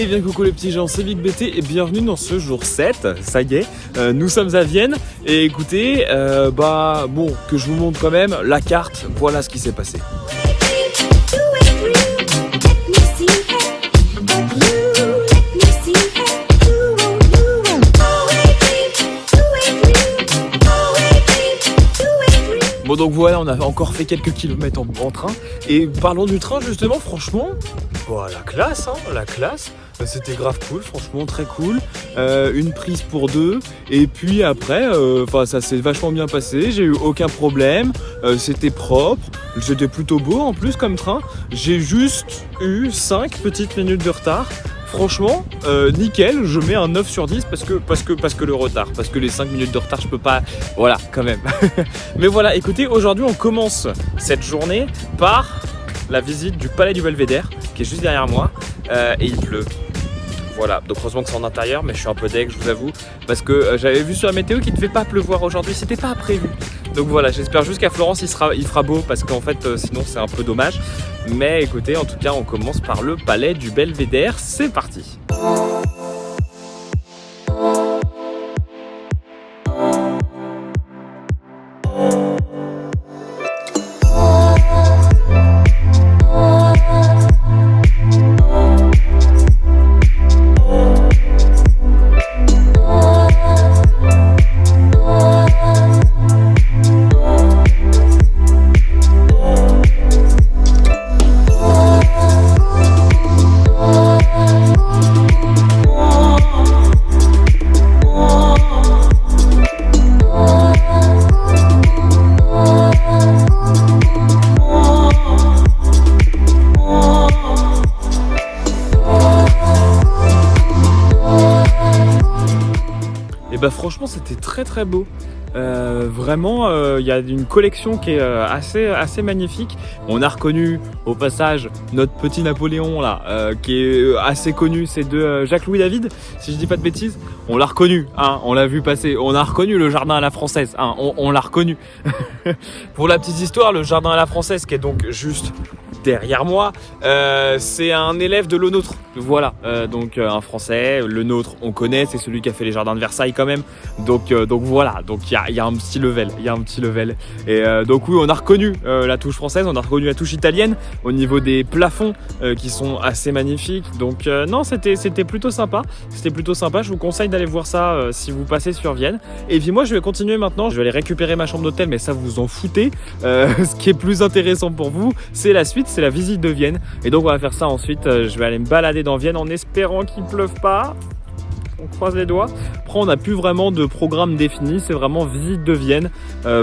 Et bien coucou les petits gens, c'est Vic BT et bienvenue dans ce jour 7, ça y est, nous sommes à Vienne et écoutez, que je vous montre quand même la carte, voilà ce qui s'est passé. Bon donc voilà, on a encore fait quelques kilomètres en train et parlons du train justement, franchement, la classe, la classe, c'était grave cool, franchement très cool, une prise pour deux et puis après, ça s'est vachement bien passé, j'ai eu aucun problème, c'était propre, c'était plutôt beau en plus comme train, j'ai juste eu 5 petites minutes de retard. Franchement, nickel, je mets un 9 sur 10 parce que le retard, parce que les 5 minutes de retard, je peux pas, voilà, quand même. Mais voilà, écoutez, aujourd'hui, on commence cette journée par la visite du Palais du Belvédère, qui est juste derrière moi, et il pleut. Voilà, donc heureusement que c'est en intérieur, mais je suis un peu deg, je vous avoue, parce que j'avais vu sur la météo qu'il ne devait pas pleuvoir aujourd'hui, c'était pas prévu. Donc voilà, j'espère juste qu'à Florence il fera beau, parce qu'en fait sinon c'est un peu dommage. Mais écoutez, en tout cas on commence par le Palais du Belvédère, c'est parti. Franchement c'était très beau, vraiment il y a une collection qui est assez magnifique. On a reconnu au passage notre petit Napoléon là, qui est assez connu, c'est de Jacques-Louis David, si je dis pas de bêtises. On l'a reconnu, on l'a vu passer, on a reconnu le jardin à la française, on l'a reconnu. Pour la petite histoire, le jardin à la française qui est donc juste derrière moi, c'est un élève de Le Nôtre, voilà, donc un français, Le Nôtre on connaît, c'est celui qui a fait les jardins de Versailles quand même, donc voilà, donc il y a un petit level, et donc oui on a reconnu la touche française, on a reconnu la touche italienne au niveau des plafonds qui sont assez magnifiques, donc non c'était plutôt sympa, je vous conseille d'aller voir ça si vous passez sur Vienne. Et puis moi je vais continuer maintenant, je vais aller récupérer ma chambre d'hôtel, mais ça vous en foutez, ce qui est plus intéressant pour vous c'est la suite, c'est la visite de Vienne, et donc on va faire ça ensuite. Je vais aller me balader dans Vienne en espérant qu'il pleuve pas, on croise les doigts. Après on n'a plus vraiment de programme défini, c'est vraiment visite de Vienne,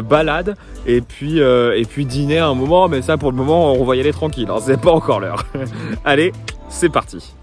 balade et puis dîner à un moment, mais ça pour le moment on va y aller tranquille, c'est pas encore l'heure. Allez, c'est parti.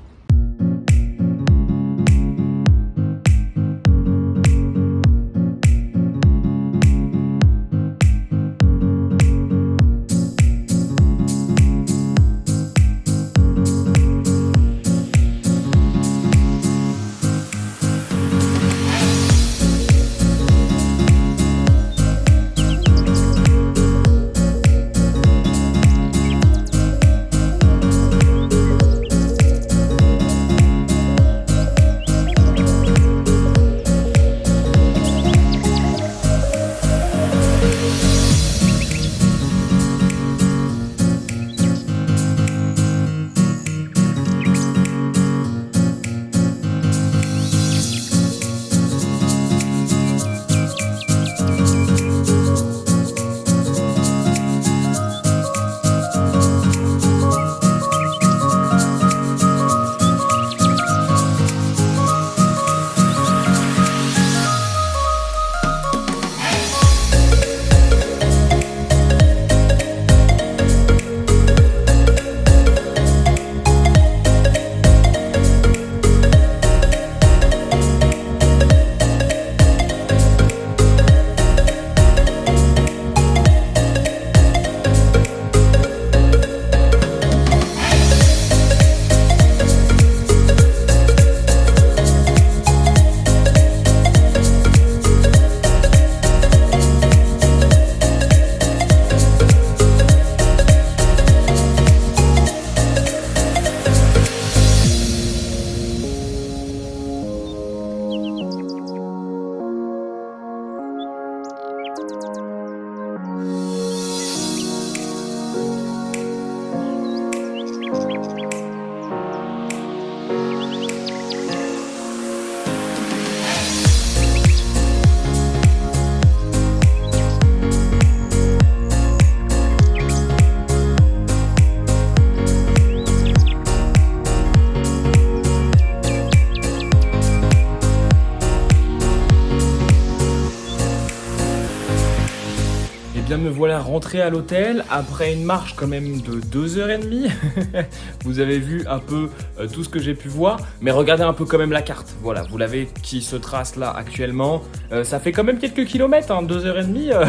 bien me voilà rentré à l'hôtel après une marche quand même de 2h30. Vous avez vu un peu tout ce que j'ai pu voir, mais regardez un peu quand même la carte. Voilà, vous l'avez qui se trace là actuellement. Ça fait quand même quelques kilomètres, hein, 2h30.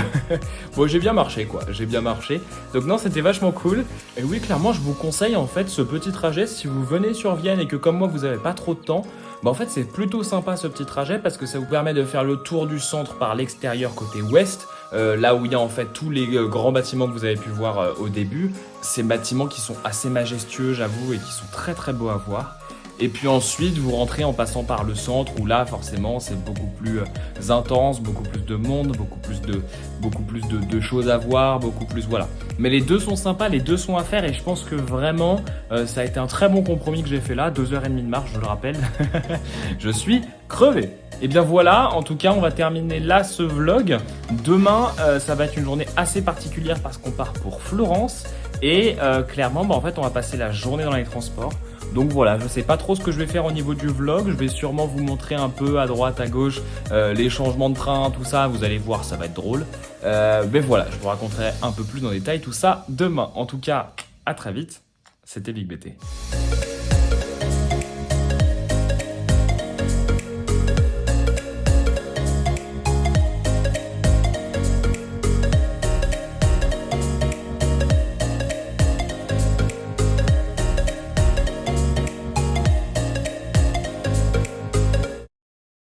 Bon, j'ai bien marché quoi, j'ai bien marché. Donc non, c'était vachement cool. Et oui, clairement, je vous conseille en fait ce petit trajet si vous venez sur Vienne et que comme moi vous avez pas trop de temps. Bah en fait c'est plutôt sympa ce petit trajet parce que ça vous permet de faire le tour du centre par l'extérieur côté ouest, là où il y a en fait tous les grands bâtiments que vous avez pu voir au début. Ces bâtiments qui sont assez majestueux j'avoue et qui sont très très beaux à voir. Et puis ensuite vous rentrez en passant par le centre où là forcément c'est beaucoup plus intense, beaucoup plus de monde, beaucoup plus de choses à voir, beaucoup plus voilà. Mais les deux sont sympas, les deux sont à faire et je pense que vraiment ça a été un très bon compromis que j'ai fait là, 2h30 de marche je le rappelle. Je suis crevé. Et bien voilà, en tout cas on va terminer là ce vlog. Demain ça va être une journée assez particulière parce qu'on part pour Florence et clairement en fait on va passer la journée dans les transports. Donc voilà, je sais pas trop ce que je vais faire au niveau du vlog, je vais sûrement vous montrer un peu à droite, à gauche, les changements de train, tout ça, vous allez voir, ça va être drôle. Mais voilà, je vous raconterai un peu plus en détail tout ça demain. En tout cas, à très vite, c'était Big BT.